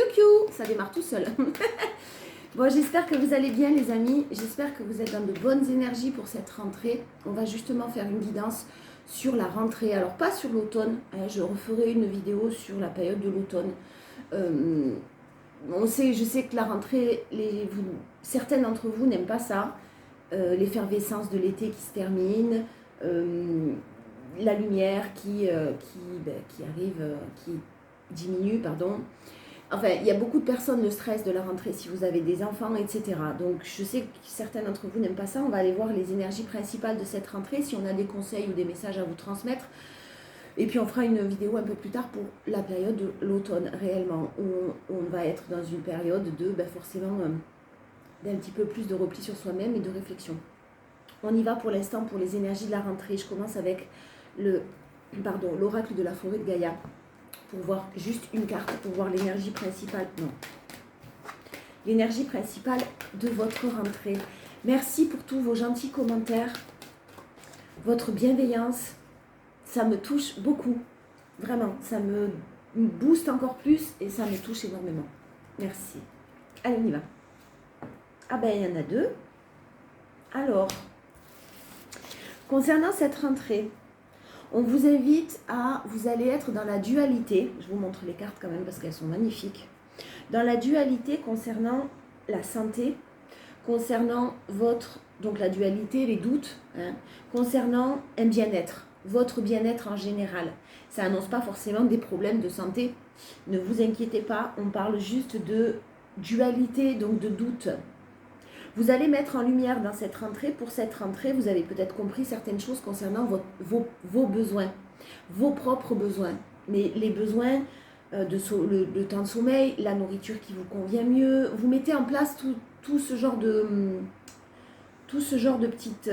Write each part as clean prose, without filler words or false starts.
Kiou, ça démarre tout seul. Bon, j'espère que vous allez bien les amis, j'espère que vous êtes dans de bonnes énergies pour cette rentrée. On va justement faire une guidance sur la rentrée, alors pas sur l'automne, hein, je referai une vidéo sur la période de l'automne. Je sais que la rentrée, certains d'entre vous n'aiment pas ça, l'effervescence de l'été qui se termine, la lumière qui arrive, qui diminue, pardon. Enfin, il y a beaucoup de personnes, le stress de la rentrée, si vous avez des enfants, etc. Donc, je sais que certains d'entre vous n'aiment pas ça. On va aller voir les énergies principales de cette rentrée, si on a des conseils ou des messages à vous transmettre. Et puis, on fera une vidéo un peu plus tard pour la période de l'automne, réellement, où on va être dans une période de, forcément, d'un petit peu plus de repli sur soi-même et de réflexion. On y va pour l'instant pour les énergies de la rentrée. Je commence avec l'oracle de la forêt de Gaïa. Pour voir juste une carte, pour voir l'énergie principale. Non. L'énergie principale de votre rentrée. Merci pour tous vos gentils commentaires, votre bienveillance. Ça me touche beaucoup. Vraiment, ça me booste encore plus et ça me touche énormément. Merci. Allez, on y va. Ah ben, il y en a deux. Alors, concernant cette rentrée, on vous invite vous allez être dans la dualité, je vous montre les cartes quand même parce qu'elles sont magnifiques, dans la dualité concernant la santé, concernant donc la dualité, les doutes, hein, concernant un bien-être, votre bien-être en général. Ça n'annonce pas forcément des problèmes de santé, ne vous inquiétez pas, on parle juste de dualité, donc de doute. Vous allez mettre en lumière dans cette rentrée, pour cette rentrée, vous avez peut-être compris certaines choses concernant vos besoins, vos propres besoins. Mais les besoins, le temps de sommeil, la nourriture qui vous convient mieux, vous mettez en place tout ce genre de petites,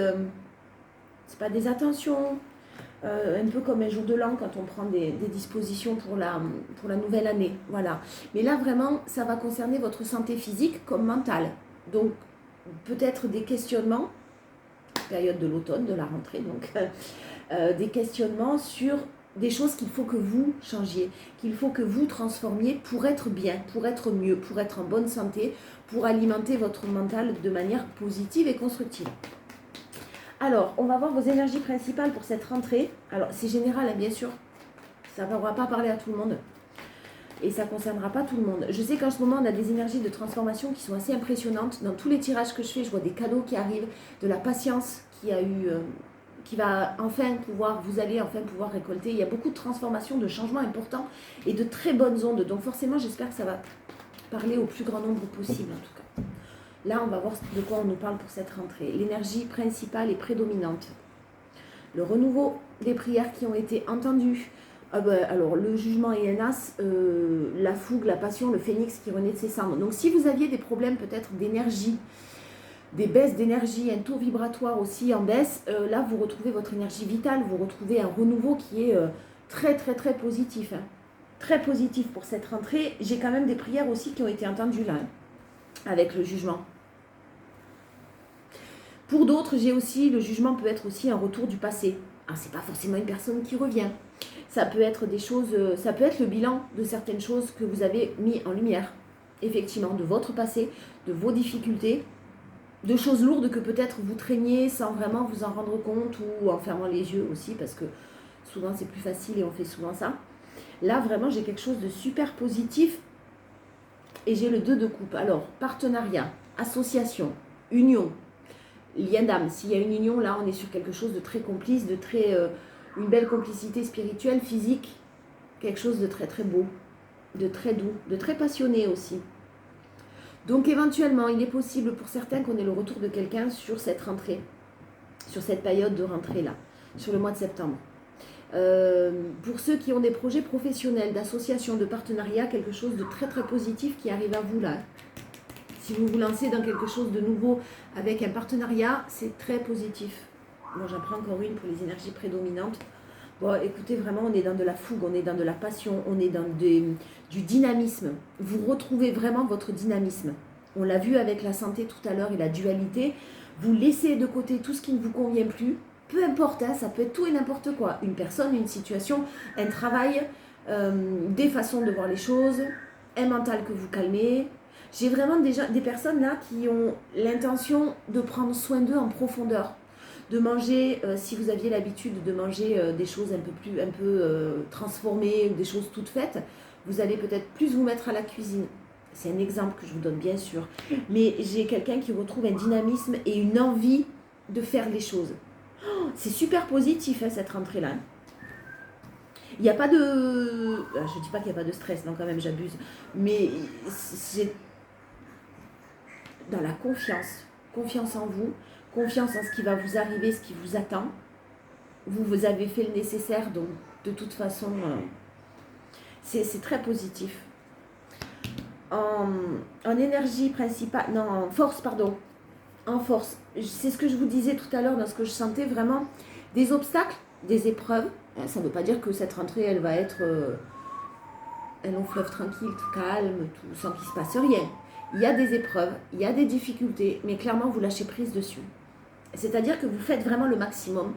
c'est pas des attentions, un peu comme un jour de l'an quand on prend des dispositions pour la nouvelle année. Voilà. Mais là, vraiment, ça va concerner votre santé physique comme mentale. Donc, peut-être des questionnements, période de l'automne, de la rentrée, donc des questionnements sur des choses qu'il faut que vous changiez, qu'il faut que vous transformiez pour être bien, pour être mieux, pour être en bonne santé, pour alimenter votre mental de manière positive et constructive. Alors, on va voir vos énergies principales pour cette rentrée. Alors, c'est général, hein, bien sûr, ça ne va pas parler à tout le monde. Et ça ne concernera pas tout le monde. Je sais qu'en ce moment, on a des énergies de transformation qui sont assez impressionnantes. Dans tous les tirages que je fais, je vois des cadeaux qui arrivent, de la patience vous allez enfin pouvoir récolter. Il y a beaucoup de transformations, de changements importants et de très bonnes ondes. Donc forcément, j'espère que ça va parler au plus grand nombre possible, en tout cas. Là, on va voir de quoi on nous parle pour cette rentrée. L'énergie principale et prédominante. Le renouveau des prières qui ont été entendues. Alors, le jugement et un as, la fougue, la passion, le phénix qui renaît de ses cendres. Donc, si vous aviez des problèmes peut-être d'énergie, des baisses d'énergie, un taux vibratoire aussi en baisse, là, vous retrouvez votre énergie vitale, vous retrouvez un renouveau qui est très, très, très positif. Hein. Très positif pour cette rentrée. J'ai quand même des prières aussi qui ont été entendues là, hein, avec le jugement. Pour d'autres, le jugement peut être aussi un retour du passé. Alors, c'est pas forcément une personne qui revient. Ça peut être ça peut être le bilan de certaines choses que vous avez mis en lumière, effectivement, de votre passé, de vos difficultés, de choses lourdes que peut-être vous traîniez sans vraiment vous en rendre compte ou en fermant les yeux aussi, parce que souvent c'est plus facile et on fait souvent ça. Là, vraiment, j'ai quelque chose de super positif et j'ai le 2 de coupe. Alors, partenariat, association, union, lien d'âme. S'il y a une union, là, on est sur quelque chose de très complice, de très... une belle complicité spirituelle, physique, quelque chose de très très beau, de très doux, de très passionné aussi. Donc éventuellement, il est possible pour certains qu'on ait le retour de quelqu'un sur cette rentrée, sur cette période de rentrée là, sur le mois de septembre. Pour ceux qui ont des projets professionnels, d'association, de partenariat, quelque chose de très très positif qui arrive à vous là. Si vous vous lancez dans quelque chose de nouveau avec un partenariat, c'est très positif. Bon, j'en prends encore une pour les énergies prédominantes. Bon, écoutez, vraiment, on est dans de la fougue, on est dans de la passion, on est dans du dynamisme. Vous retrouvez vraiment votre dynamisme. On l'a vu avec la santé tout à l'heure et la dualité. Vous laissez de côté tout ce qui ne vous convient plus. Peu importe, hein, ça peut être tout et n'importe quoi. Une personne, une situation, un travail, des façons de voir les choses. un mental que vous calmez. J'ai vraiment des personnes là qui ont l'intention de prendre soin d'eux en profondeur. De manger, si vous aviez l'habitude de manger des choses un peu transformées, des choses toutes faites, vous allez peut-être plus vous mettre à la cuisine. C'est un exemple que je vous donne bien sûr. Mais j'ai quelqu'un qui retrouve un dynamisme et une envie de faire les choses. Oh, c'est super positif hein, cette rentrée-là. Il n'y a pas de... Je ne dis pas qu'il n'y a pas de stress, non quand même j'abuse. Mais c'est dans la confiance. Confiance en vous. Confiance en ce qui va vous arriver, ce qui vous attend. Vous avez fait le nécessaire, donc de toute façon, c'est très positif. En énergie principale, non, en force, pardon. En force. C'est ce que je vous disais tout à l'heure dans ce que je sentais vraiment. Des obstacles, des épreuves. Ça ne veut pas dire que cette rentrée, elle va être un long fleuve tranquille, tout calme, tout, sans qu'il ne se passe rien. Il y a des épreuves, il y a des difficultés, mais clairement, vous lâchez prise dessus. C'est-à-dire que vous faites vraiment le maximum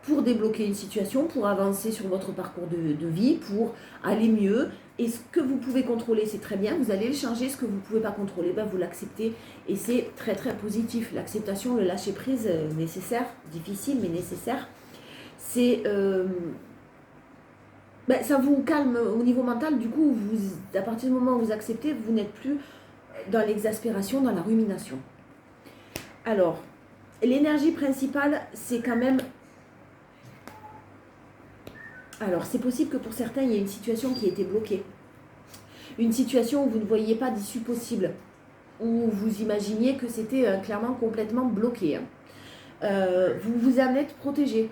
pour débloquer une situation, pour avancer sur votre parcours de vie, pour aller mieux. Et ce que vous pouvez contrôler, c'est très bien, vous allez le changer. Ce que vous ne pouvez pas contrôler, ben vous l'acceptez. Et c'est très très positif. L'acceptation, le lâcher-prise nécessaire, difficile mais nécessaire, c'est... ça vous calme au niveau mental. Du coup, à partir du moment où vous acceptez, vous n'êtes plus dans l'exaspération, dans la rumination. Alors, l'énergie principale, c'est quand même... Alors, c'est possible que pour certains, il y ait une situation qui a été bloquée. Une situation où vous ne voyiez pas d'issue possible. Où vous imaginiez que c'était clairement complètement bloqué. Vous vous en êtes protégé.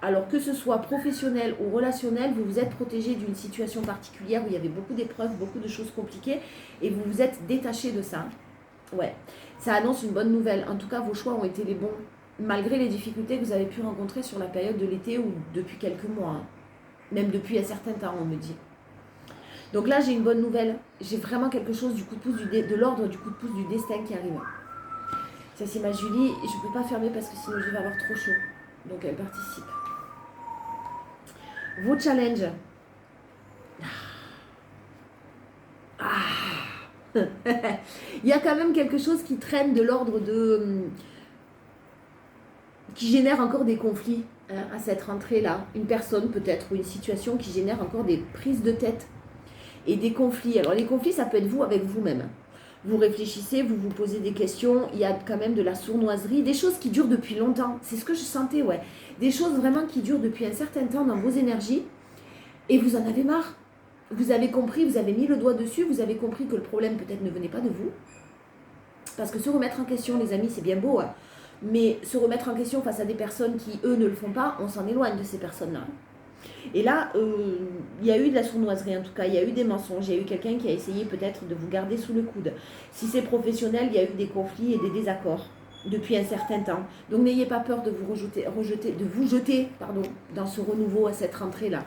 Alors, que ce soit professionnel ou relationnel, vous vous êtes protégé d'une situation particulière où il y avait beaucoup d'épreuves, beaucoup de choses compliquées. Et vous vous êtes détaché de ça. Ouais, ça annonce une bonne nouvelle. En tout cas, vos choix ont été les bons. Malgré les difficultés que vous avez pu rencontrer sur la période de l'été ou depuis quelques mois. Même depuis un certain temps, on me dit. Donc là, j'ai une bonne nouvelle. J'ai vraiment quelque chose du coup de pouce de l'ordre du coup de pouce du destin qui arrive. Ça, c'est ma Julie. Je ne peux pas fermer parce que sinon je vais avoir trop chaud. Donc elle participe. Vos challenges. Il y a quand même quelque chose qui traîne de l'ordre de... qui génère encore des conflits à cette rentrée-là. Une personne peut-être ou une situation qui génère encore des prises de tête et des conflits. Alors les conflits, ça peut être vous avec vous-même. Vous réfléchissez, vous vous posez des questions, il y a quand même de la sournoiserie, des choses qui durent depuis longtemps. C'est ce que je sentais, ouais. Des choses vraiment qui durent depuis un certain temps dans vos énergies et vous en avez marre. Vous avez compris, vous avez mis le doigt dessus, vous avez compris que le problème peut-être ne venait pas de vous. Parce que se remettre en question, les amis, c'est bien beau, hein. Mais se remettre en question face à des personnes qui, eux, ne le font pas, on s'en éloigne de ces personnes-là. Et là, il y a eu de la sournoiserie, en tout cas, il y a eu des mensonges, il y a eu quelqu'un qui a essayé peut-être de vous garder sous le coude. Si c'est professionnel, il y a eu des conflits et des désaccords depuis un certain temps. Donc n'ayez pas peur de vous jeter dans ce renouveau à cette rentrée-là.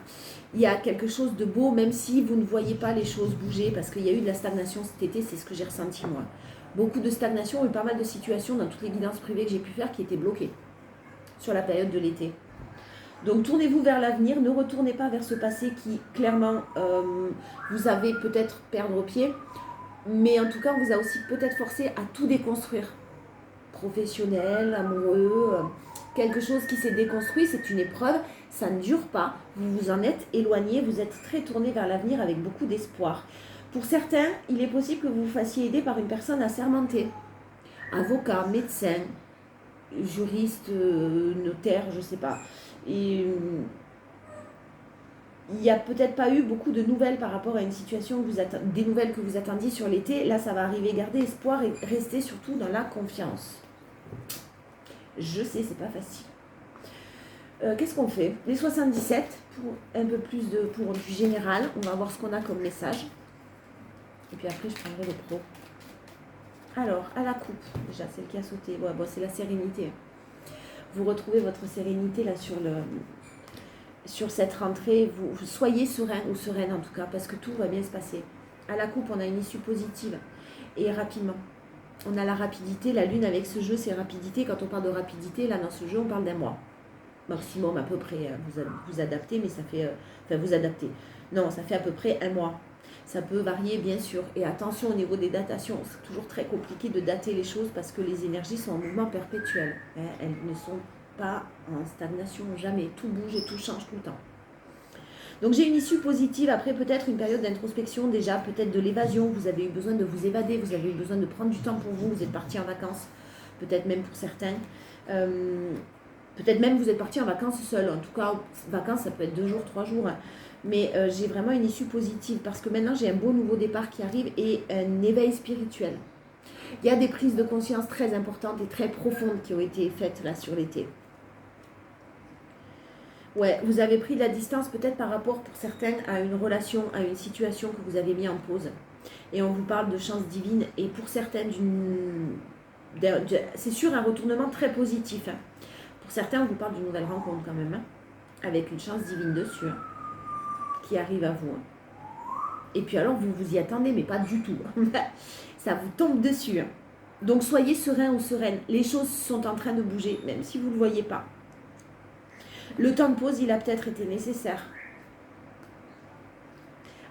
Il y a quelque chose de beau, même si vous ne voyez pas les choses bouger, parce qu'il y a eu de la stagnation cet été, c'est ce que j'ai ressenti moi. Beaucoup de stagnation et pas mal de situations dans toutes les guidances privées que j'ai pu faire qui étaient bloquées sur la période de l'été. Donc tournez-vous vers l'avenir, ne retournez pas vers ce passé qui clairement vous avez peut-être perdre pied, mais en tout cas on vous a aussi peut-être forcé à tout déconstruire. Professionnel, amoureux, quelque chose qui s'est déconstruit, c'est une épreuve, ça ne dure pas, vous vous en êtes éloigné, vous êtes très tourné vers l'avenir avec beaucoup d'espoir. Pour certains, il est possible que vous vous fassiez aider par une personne assermentée, avocat, médecin, juriste, notaire, je ne sais pas. Et il n'y a peut-être pas eu beaucoup de nouvelles par rapport à une situation, des nouvelles que vous attendiez sur l'été. Là, ça va arriver. Gardez espoir et restez surtout dans la confiance. Je sais, c'est pas facile. Qu'est-ce qu'on fait? Les 77, pour un peu plus pour du général. On va voir ce qu'on a comme message. Et puis après, je prendrai le pro. Alors, à la coupe, déjà, celle qui a sauté. Ouais, bon, c'est la sérénité. Vous retrouvez votre sérénité là sur cette rentrée. Vous soyez serein ou sereine en tout cas, parce que tout va bien se passer. À la coupe, on a une issue positive et rapidement. On a la rapidité, la lune avec ce jeu, c'est rapidité. Quand on parle de rapidité, là dans ce jeu, on parle d'un mois. Maximum à peu près, vous adaptez, mais ça fait... vous adaptez. Non, ça fait à peu près un mois. Ça peut varier bien sûr. Et attention au niveau des datations, c'est toujours très compliqué de dater les choses parce que les énergies sont en mouvement perpétuel. Hein. Elles ne sont pas en stagnation, jamais. Tout bouge et tout change tout le temps. Donc j'ai une issue positive, après peut-être une période d'introspection déjà, peut-être de l'évasion, vous avez eu besoin de vous évader, vous avez eu besoin de prendre du temps pour vous, vous êtes parti en vacances, peut-être même pour certains. Peut-être même vous êtes parti en vacances seul, en tout cas vacances ça peut être 2 jours, 3 jours. Mais j'ai vraiment une issue positive parce que maintenant j'ai un beau nouveau départ qui arrive et un éveil spirituel. Il y a des prises de conscience très importantes et très profondes qui ont été faites là sur l'été. Ouais, vous avez pris de la distance peut-être par rapport pour certains à une relation, à une situation que vous avez mis en pause. Et on vous parle de chance divine et pour certains c'est sûr un retournement très positif. Hein. Pour certains on vous parle d'une nouvelle rencontre quand même, hein, avec une chance divine dessus, hein, qui arrive à vous. Hein. Et puis alors vous vous y attendez mais pas du tout. Ça vous tombe dessus. Hein. Donc soyez serein ou sereine. Les choses sont en train de bouger même si vous ne le voyez pas. Le temps de pause, il a peut-être été nécessaire.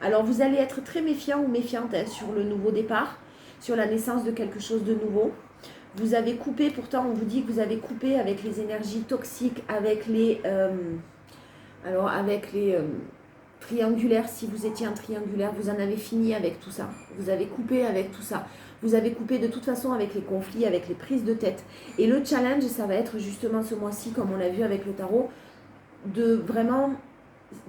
Alors, vous allez être très méfiant ou méfiante hein, sur le nouveau départ, sur la naissance de quelque chose de nouveau. Vous avez coupé, pourtant, on vous dit que vous avez coupé avec les énergies toxiques, avec les triangulaires. Si vous étiez un triangulaire, vous en avez fini avec tout ça. Vous avez coupé avec tout ça. Vous avez coupé de toute façon avec les conflits, avec les prises de tête. Et le challenge, ça va être justement ce mois-ci, comme on l'a vu avec le tarot, de vraiment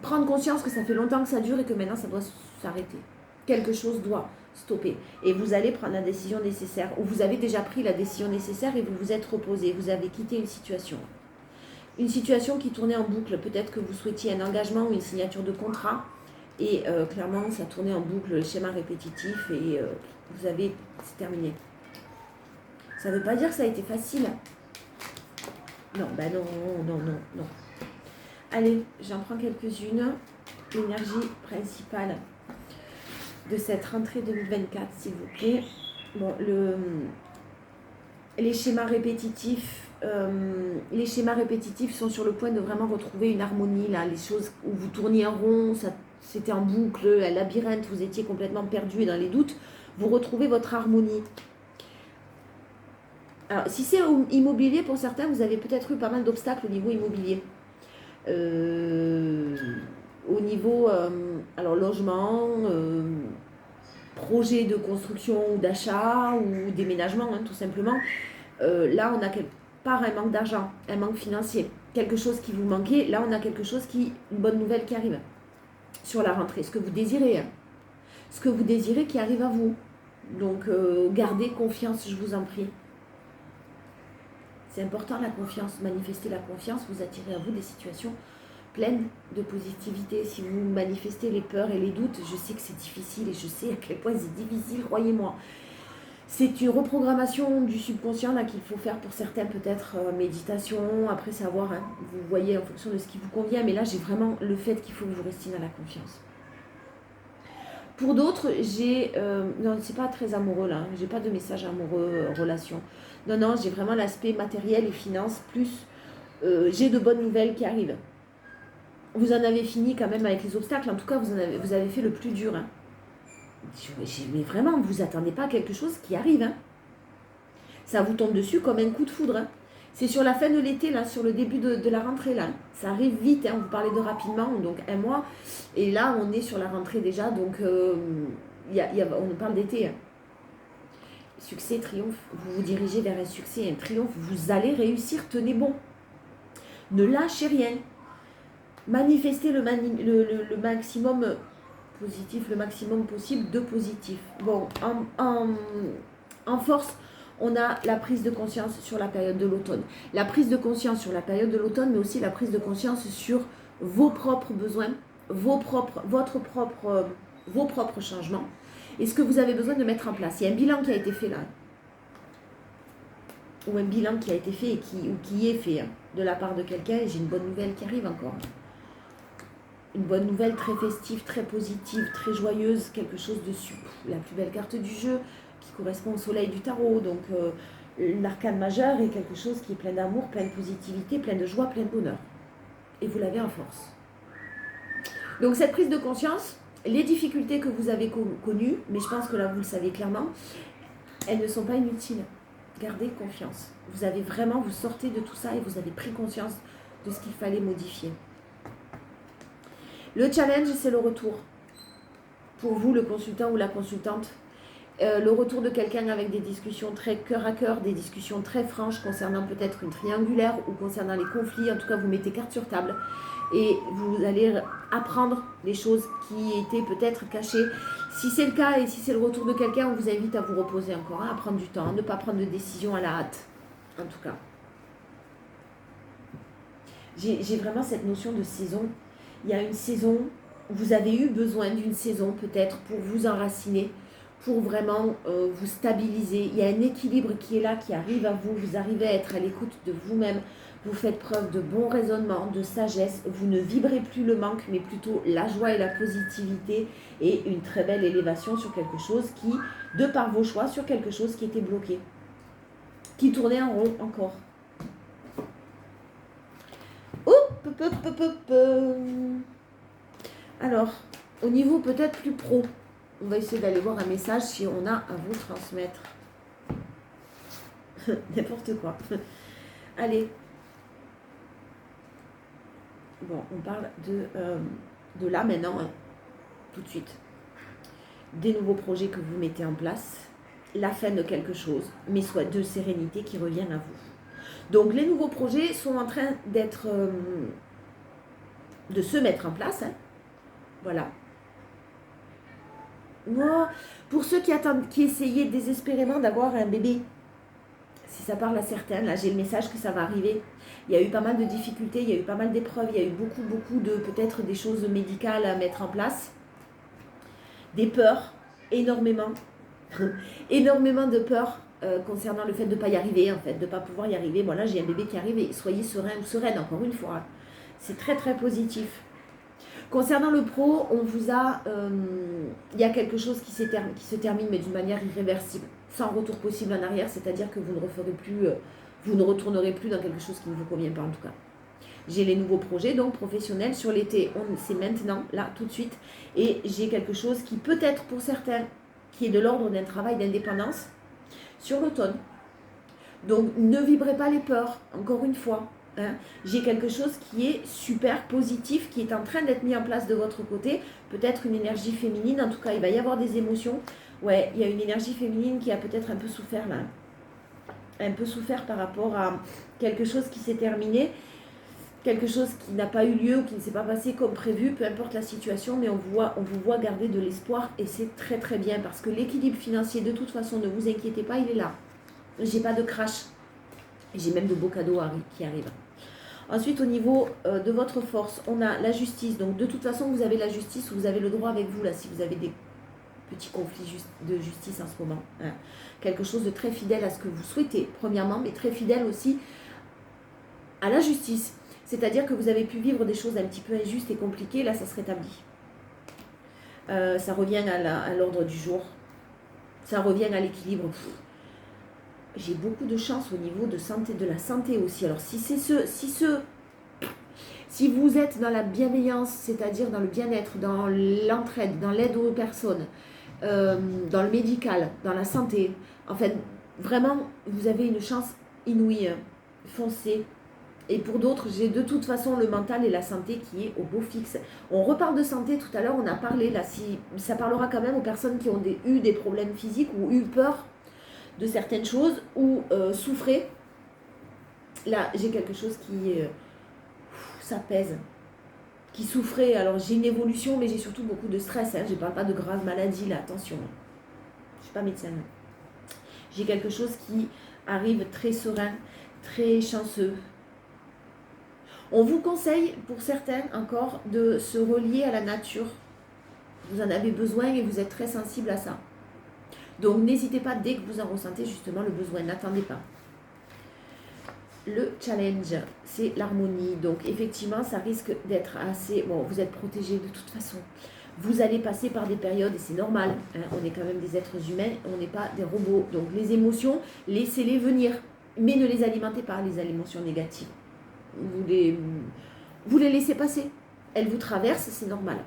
prendre conscience que ça fait longtemps que ça dure et que maintenant ça doit s'arrêter. Quelque chose doit stopper. Et vous allez prendre la décision nécessaire, ou vous avez déjà pris la décision nécessaire et vous vous êtes reposé, vous avez quitté une situation. Une situation qui tournait en boucle, peut-être que vous souhaitiez un engagement ou une signature de contrat, et clairement ça tournait en boucle, le schéma répétitif, et c'est terminé. Ça ne veut pas dire que ça a été facile. Non, non. Allez, j'en prends quelques-unes. L'énergie principale de cette rentrée 2024, s'il vous plaît. Bon, les schémas répétitifs sont sur le point de vraiment retrouver une harmonie. Là, les choses où vous tourniez en rond, c'était en boucle, un labyrinthe, vous étiez complètement perdu et dans les doutes, vous retrouvez votre harmonie. Alors, si c'est immobilier, pour certains, vous avez peut-être eu pas mal d'obstacles au niveau immobilier. Au niveau logement, projet de construction ou d'achat ou déménagement, hein, tout simplement. Là, on a quelque part un manque d'argent, un manque financier, quelque chose qui vous manquait. Là, on a quelque chose une bonne nouvelle qui arrive sur la rentrée. Ce que vous désirez, hein. Ce que vous désirez qui arrive à vous. Donc, gardez confiance, je vous en prie. C'est important la confiance, manifester la confiance, vous attirez à vous des situations pleines de positivité. Si vous manifestez les peurs et les doutes, je sais que c'est difficile et je sais à quel point c'est difficile, croyez-moi. C'est une reprogrammation du subconscient là qu'il faut faire pour certains, peut-être méditation, après savoir, hein, vous voyez en fonction de ce qui vous convient, mais là j'ai vraiment le fait qu'il faut que vous restiez dans la confiance. Pour d'autres, non, c'est pas très amoureux là, j'ai pas de message amoureux, relation. Non, j'ai vraiment l'aspect matériel et finance, plus j'ai de bonnes nouvelles qui arrivent. Vous en avez fini quand même avec les obstacles, en tout cas vous avez fait le plus dur. Hein. Mais vraiment, vous ne attendez pas à quelque chose qui arrive. Hein. Ça vous tombe dessus comme un coup de foudre. Hein. C'est sur la fin de l'été, là, sur le début de la rentrée. Là. Ça arrive vite, hein. Vous parlez de rapidement, donc 1 mois. Et là, on est sur la rentrée déjà, donc on parle d'été. Hein. Succès, triomphe, vous vous dirigez vers un succès, un triomphe, vous allez réussir, tenez bon. Ne lâchez rien. Manifestez le maximum positif, le maximum possible de positif. Bon, en force, on a la prise de conscience sur la période de l'automne. La prise de conscience sur la période de l'automne, mais aussi la prise de conscience sur vos propres besoins, vos propres changements et ce que vous avez besoin de mettre en place. Il y a un bilan qui a été fait là. Ou un bilan qui a été fait ou qui est fait de la part de quelqu'un. Et j'ai une bonne nouvelle qui arrive encore. Une bonne nouvelle très festive, très positive, très joyeuse, quelque chose de la plus belle carte du jeu qui correspond au soleil du tarot. Donc l'arcane majeure est quelque chose qui est plein d'amour, plein de positivité, plein de joie, plein de bonheur. Et vous l'avez en force. Donc cette prise de conscience, Les difficultés que vous avez connues, mais je pense que là vous le savez clairement, elles ne sont pas inutiles. Gardez confiance. Vous avez vraiment, vous sortez de tout ça et vous avez pris conscience de ce qu'il fallait modifier. Le challenge, c'est le retour. Pour vous, le consultant ou la consultante, le retour de quelqu'un avec des discussions très cœur à cœur, des discussions très franches concernant peut-être une triangulaire ou concernant les conflits. En tout cas, vous mettez carte sur table et vous allez apprendre les choses qui étaient peut-être cachées. Si c'est le cas et si c'est le retour de quelqu'un, on vous invite à vous reposer encore, à prendre du temps, à ne pas prendre de décision à la hâte, en tout cas. J'ai vraiment cette notion de saison. Il y a une saison, vous avez eu besoin d'une saison peut-être pour vous enraciner, pour vraiment vous stabiliser. Il y a un équilibre qui est là, qui arrive à vous. Vous arrivez à être à l'écoute de vous-même. Vous faites preuve de bon raisonnement, de sagesse. Vous ne vibrez plus le manque, mais plutôt la joie et la positivité et une très belle élévation sur quelque chose qui, de par vos choix, sur quelque chose qui était bloqué, qui tournait en rond encore. Alors, au niveau peut-être plus pro, on va essayer d'aller voir un message si on a à vous transmettre. N'importe quoi. Allez. Bon, on parle de là maintenant, hein, tout de suite. Des nouveaux projets que vous mettez en place, la fin de quelque chose, mais soit de sérénité qui revient à vous. Donc, les nouveaux projets sont en train d'être, de se mettre en place, hein. Voilà. Moi, pour ceux qui essayaient désespérément d'avoir un bébé, si ça parle à certains, là j'ai le message que ça va arriver. Il y a eu pas mal de difficultés, il y a eu pas mal d'épreuves, il y a eu beaucoup de peut-être des choses médicales à mettre en place. Des peurs, énormément. Énormément de peurs concernant le fait de ne pas y arriver, en fait, de ne pas pouvoir y arriver. Bon là j'ai un bébé qui arrive et soyez serein ou sereine, encore une fois. C'est très très positif. Concernant le pro, on vous a, il y a quelque chose qui se termine, mais d'une manière irréversible, sans retour possible en arrière, c'est-à-dire que vous ne referez plus, vous ne retournerez plus dans quelque chose qui ne vous convient pas en tout cas. J'ai les nouveaux projets, donc professionnels, sur l'été, c'est maintenant, là, tout de suite, et j'ai quelque chose qui peut-être pour certains, qui est de l'ordre d'un travail d'indépendance, sur l'automne. Donc ne vibrez pas les peurs, encore une fois. Hein, j'ai quelque chose qui est super positif, qui est en train d'être mis en place de votre côté, peut-être une énergie féminine, en tout cas il va y avoir des émotions, ouais, il y a une énergie féminine qui a peut-être un peu souffert là, un peu souffert par rapport à quelque chose qui s'est terminé, quelque chose qui n'a pas eu lieu ou qui ne s'est pas passé comme prévu, peu importe la situation, mais on vous voit garder de l'espoir et c'est très très bien parce que l'équilibre financier de toute façon, ne vous inquiétez pas, il est là. J'ai pas de crash, j'ai même de beaux cadeaux qui arrivent. Ensuite, au niveau de votre force, on a la justice. Donc, de toute façon, vous avez la justice, vous avez le droit avec vous, là, si vous avez des petits conflits de justice en ce moment. Hein. Quelque chose de très fidèle à ce que vous souhaitez, premièrement, mais très fidèle aussi à la justice. C'est-à-dire que vous avez pu vivre des choses un petit peu injustes et compliquées, là, ça se rétablit. Ça revient à l'ordre du jour. Ça revient à l'équilibre. J'ai beaucoup de chance au niveau de la santé aussi. Alors si vous êtes dans la bienveillance, c'est-à-dire dans le bien-être, dans l'entraide, dans l'aide aux personnes, dans le médical, dans la santé, en fait, vraiment, vous avez une chance inouïe, foncée. Et pour d'autres, j'ai de toute façon le mental et la santé qui est au beau fixe. On reparle de santé tout à l'heure, on a parlé là, si ça parlera quand même aux personnes qui ont eu des problèmes physiques ou eu peur de certaines choses ou souffraient. Là, j'ai quelque chose qui ça pèse, qui souffrait. Alors, j'ai une évolution, mais j'ai surtout beaucoup de stress. Hein. Je ne parle pas de graves maladies, là, attention. Je ne suis pas médecin. J'ai quelque chose qui arrive très serein, très chanceux. On vous conseille, pour certains encore, de se relier à la nature. Vous en avez besoin et vous êtes très sensible à ça. Donc, n'hésitez pas, dès que vous en ressentez justement le besoin, n'attendez pas. Le challenge, c'est l'harmonie. Donc, effectivement, ça risque d'être assez... Bon, vous êtes protégés de toute façon. Vous allez passer par des périodes, et c'est normal. Hein, on est quand même des êtres humains, on n'est pas des robots. Donc, les émotions, laissez-les venir. Mais ne les alimentez pas, les émotions négatives. Vous les laissez passer. Elles vous traversent, c'est normal.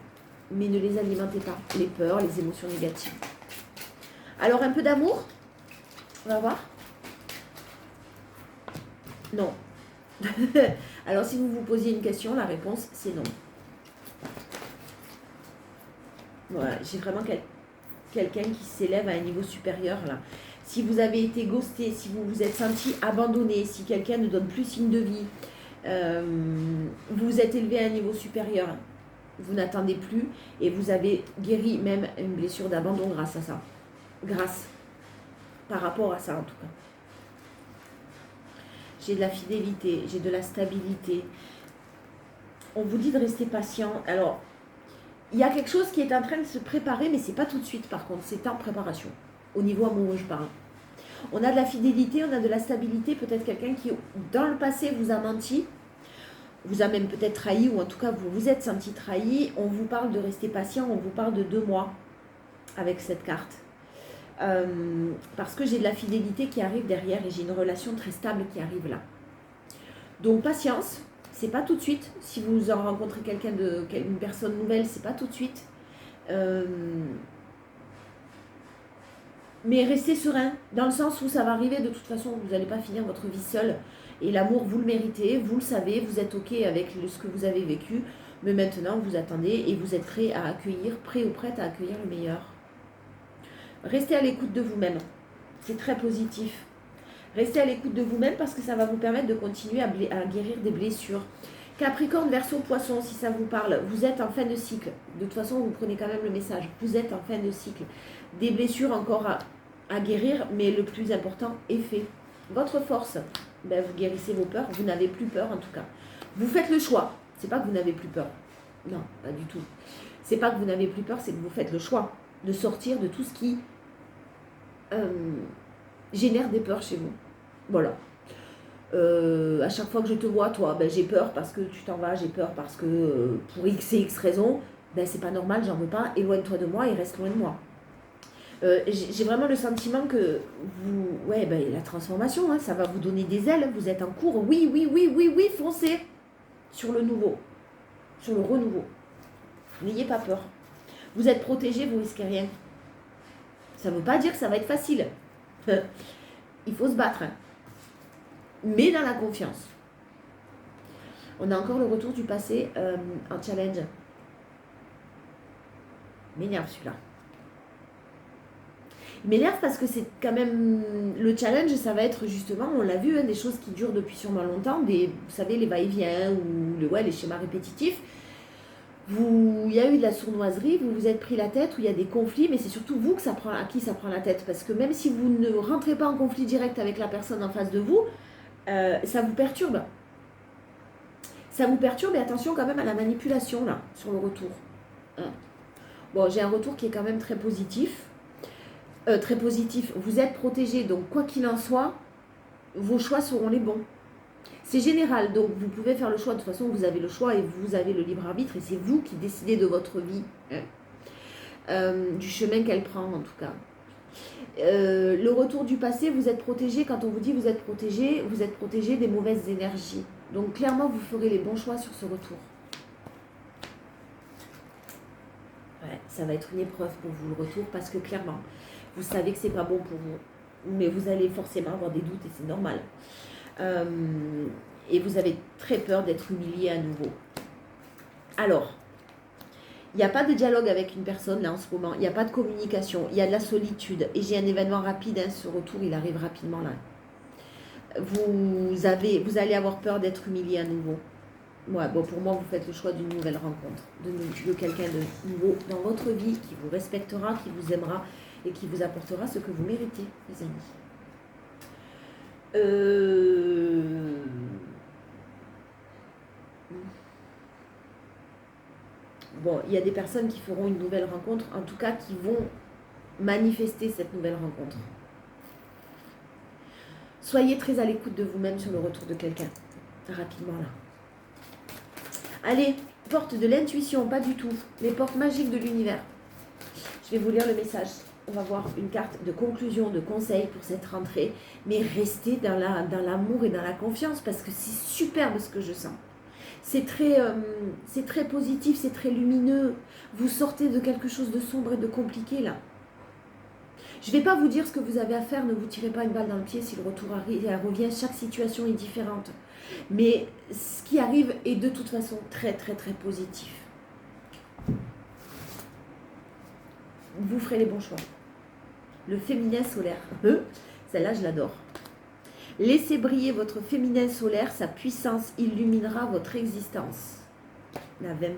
mais ne les alimentez pas. Les peurs, les émotions négatives. Alors, un peu d'amour. On va voir. Non. Alors, si vous vous posiez une question, la réponse, c'est non. Voilà, j'ai vraiment quelqu'un qui s'élève à un niveau supérieur, là. Si vous avez été ghosté, si vous vous êtes senti abandonné, si quelqu'un ne donne plus signe de vie, vous vous êtes élevé à un niveau supérieur, vous n'attendez plus et vous avez guéri même une blessure d'abandon grâce à ça. Grâce, par rapport à ça en tout cas. J'ai de la fidélité, j'ai de la stabilité. On vous dit de rester patient. Alors, il y a quelque chose qui est en train de se préparer, mais c'est pas tout de suite par contre, c'est en préparation. Au niveau amoureux, je parle. On a de la fidélité, on a de la stabilité. Peut-être quelqu'un qui, dans le passé, vous a menti, vous a même peut-être trahi, ou en tout cas, vous vous êtes senti trahi. On vous parle de rester patient, on vous parle de 2 mois avec cette carte. Parce que j'ai de la fidélité qui arrive derrière et j'ai une relation très stable qui arrive là. Donc, patience, c'est pas tout de suite. Si vous en rencontrez une personne nouvelle, c'est pas tout de suite. Mais restez serein, dans le sens où ça va arriver, de toute façon, vous n'allez pas finir votre vie seule. Et l'amour, vous le méritez, vous le savez, vous êtes OK avec ce que vous avez vécu. Mais maintenant, vous attendez et vous êtes prêt à accueillir, prêt ou prête à accueillir le meilleur. Restez à l'écoute de vous-même. C'est très positif. Restez à l'écoute de vous-même parce que ça va vous permettre de continuer à guérir des blessures. Capricorne, Verseau, Poisson, si ça vous parle, vous êtes en fin de cycle. De toute façon, vous prenez quand même le message. Vous êtes en fin de cycle. Des blessures encore à guérir, mais le plus important est fait. Votre force, vous guérissez vos peurs. Vous n'avez plus peur en tout cas. Vous faites le choix. C'est pas que vous n'avez plus peur. Non, pas du tout. C'est pas que vous n'avez plus peur, c'est que vous faites le choix de sortir de tout ce qui génère des peurs chez vous. Voilà. À chaque fois que je te vois, toi, j'ai peur parce que tu t'en vas, j'ai peur parce que pour X et X raisons, c'est pas normal, j'en veux pas, éloigne-toi de moi et reste loin de moi. J'ai vraiment le sentiment que la transformation, hein, ça va vous donner des ailes, vous êtes en cours, oui, foncez sur le nouveau, sur le renouveau. N'ayez pas peur. Vous êtes protégé, vous risquez rien. Ça ne veut pas dire que ça va être facile. Il faut se battre. Hein. Mais dans la confiance. On a encore le retour du passé en challenge. Il m'énerve celui-là. Il m'énerve parce que c'est quand même... Le challenge, ça va être justement, on l'a vu, hein, des choses qui durent depuis sûrement longtemps, vous savez, les va-et-vient ou les schémas répétitifs. Il y a eu de la sournoiserie, vous vous êtes pris la tête, où il y a des conflits, mais c'est surtout vous à qui ça prend la tête. Parce que même si vous ne rentrez pas en conflit direct avec la personne en face de vous, ça vous perturbe. Ça vous perturbe et attention quand même à la manipulation là, sur le retour. Hein. Bon, j'ai un retour qui est quand même très positif. Très positif. Vous êtes protégé, donc quoi qu'il en soit, vos choix seront les bons. C'est général, donc vous pouvez faire le choix. De toute façon, vous avez le choix et vous avez le libre arbitre et c'est vous qui décidez de votre vie, hein. Du chemin qu'elle prend en tout cas. Le retour du passé, vous êtes protégé. Quand on vous dit vous êtes protégé des mauvaises énergies. Donc clairement, vous ferez les bons choix sur ce retour. Ouais, ça va être une épreuve pour vous le retour parce que clairement, vous savez que c'est pas bon pour vous. Mais vous allez forcément avoir des doutes et c'est normal. Et vous avez très peur d'être humilié à nouveau. Alors, il n'y a pas de dialogue avec une personne là en ce moment, il n'y a pas de communication, il y a de la solitude. Et j'ai un événement rapide, hein, ce retour il arrive rapidement là. Vous allez avoir peur d'être humilié à nouveau. Ouais, bon, pour moi, vous faites le choix d'une nouvelle rencontre, de quelqu'un de nouveau dans votre vie qui vous respectera, qui vous aimera et qui vous apportera ce que vous méritez, les amis. Bon, il y a des personnes qui feront une nouvelle rencontre, en tout cas qui vont manifester cette nouvelle rencontre. Soyez très à l'écoute de vous-même sur le retour de quelqu'un, rapidement là. Allez, porte de l'intuition, pas du tout. Les portes magiques de l'univers. Je vais vous lire le message. On va voir une carte de conclusion, de conseil pour cette rentrée. Mais restez dans l'amour et dans la confiance parce que c'est superbe ce que je sens. c'est très positif, c'est très lumineux. Vous sortez de quelque chose de sombre et de compliqué là. Je ne vais pas vous dire ce que vous avez à faire, ne vous tirez pas une balle dans le pied si le retour revient, chaque situation est différente. Mais ce qui arrive est de toute façon très très très positif. Vous ferez les bons choix. Le féminin solaire, celle-là je l'adore. Laissez briller votre féminin solaire, sa puissance illuminera votre existence. La veine.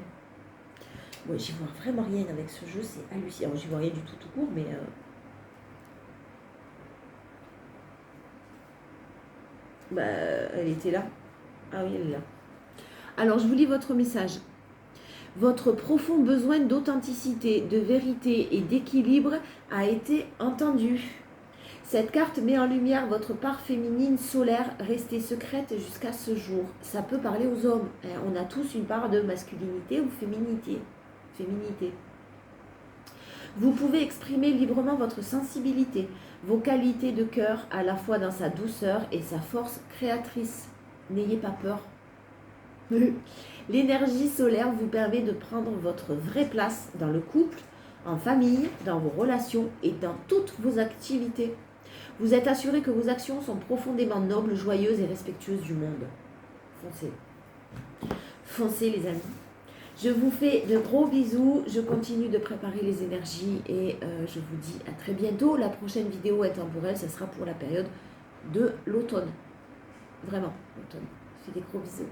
Ouais, j'y vois vraiment rien avec ce jeu, c'est hallucinant. J'y vois rien du tout court, mais... Bah, elle était là. Ah oui, elle est là. Alors, je vous lis votre message. Votre profond besoin d'authenticité, de vérité et d'équilibre a été entendu. Cette carte met en lumière votre part féminine solaire restée secrète jusqu'à ce jour. Ça peut parler aux hommes. On a tous une part de masculinité ou féminité. Vous pouvez exprimer librement votre sensibilité, vos qualités de cœur à la fois dans sa douceur et sa force créatrice. N'ayez pas peur. L'énergie solaire vous permet de prendre votre vraie place dans le couple, en famille, dans vos relations et dans toutes vos activités. Vous êtes assuré que vos actions sont profondément nobles, joyeuses et respectueuses du monde. Foncez. Foncez les amis. Je vous fais de gros bisous. Je continue de préparer les énergies et je vous dis à très bientôt. La prochaine vidéo intemporelle, ce sera pour la période de l'automne. Vraiment, l'automne. Je fais des gros bisous.